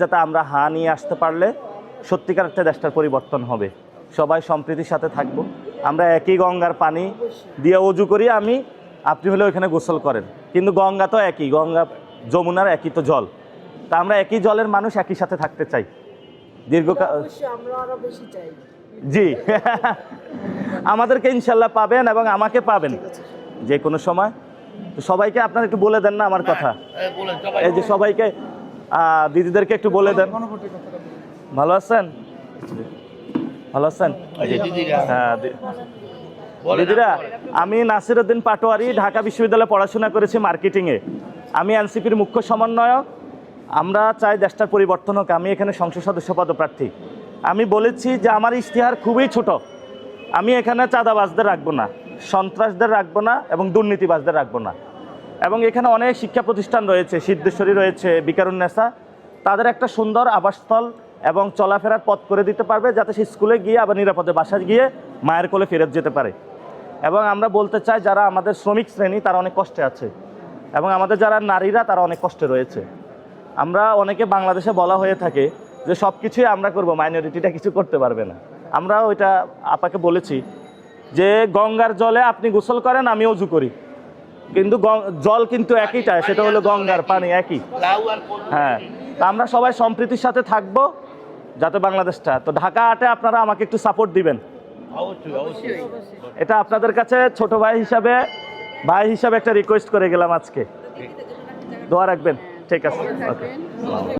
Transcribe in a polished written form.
যাতে আমরা হা নিয়ে আসতে পারলে সত্যিকার একটা দেশটার পরিবর্তন হবে। সবাই সম্প্রীতির সাথে থাকবো। আমরা একই গঙ্গার পানি দিয়ে অজু করি, আপনি হলে ওইখানে গোসল করেন, কিন্তু গঙ্গা তো একই, গঙ্গা যমুনার একই তো জল। তা আমরা একই জলের মানুষ, একই সাথে থাকতে চাই দীর্ঘকাল। জি আমাদেরকে ইনশাল্লাহ পাবেন এবং আমাকে পাবেন যে কোনো সময়। তো সবাইকে আপনারা একটু বলে দেন না আমার কথা, এই যে সবাইকে দিদিদেরকে একটু বলে দেন। ভালো আছেন? ভালো আছেন? হ্যাঁ দিদিরা, আমি নাসিরউদ্দিন পাটোয়ারি, ঢাকা বিশ্ববিদ্যালয়ে পড়াশোনা করেছি মার্কেটিংয়ে। আমি এনসিপির মুখ্য সমন্বয়ক। আমরা চাই দেশটার পরিবর্তন হোক। আমি এখানে সংসদ সদস্য পদপ্রার্থী। আমি বলেছি যে আমার ইশতেহার খুবই ছোট। আমি এখানে চাঁদাবাজদের রাখবো না, সন্ত্রাসদের রাখবো না এবং দুর্নীতিবাজদের রাখবো না। এবং এখানে অনেক শিক্ষা প্রতিষ্ঠান রয়েছে, সিদ্ধেশ্বরী রয়েছে, বিকারুন্নেসা, তাদের একটা সুন্দর আবাসস্থল এবং চলাফেরার পথ করে দিতে পারবে, যাতে সে স্কুলে গিয়ে আবার নিরাপদে বাসায় গিয়ে মায়ের কোলে ফেরত যেতে পারে। এবং আমরা বলতে চাই, যারা আমাদের শ্রমিক শ্রেণী তারা অনেক কষ্টে আছে, এবং আমাদের যারা নারীরা তারা অনেক কষ্টে রয়েছে। আমরা অনেকে বাংলাদেশে বলা হয়ে থাকে যে সব কিছুই আমরা করব, মাইনরিটিটা কিছু করতে পারবে না। আমরা ওইটা আপাকে বলেছি যে গঙ্গার জলে আপনি গোসল করেন, আমি অজু করি, কিন্তু জল কিন্তু একইটা, সেটা হলো গঙ্গার পানি একই। হ্যাঁ, তা আমরা সবাই সম্প্রীতির সাথে থাকবো যাতে বাংলাদেশটা। তো ঢাকা 8-এ আপনারা আমাকে একটু সাপোর্ট দিবেন, এটা আপনাদের কাছে ছোট ভাই হিসাবে একটা রিকোয়েস্ট করে গেলাম আজকে। দোয়া রাখবেন। ঠিক আছে, ওকে।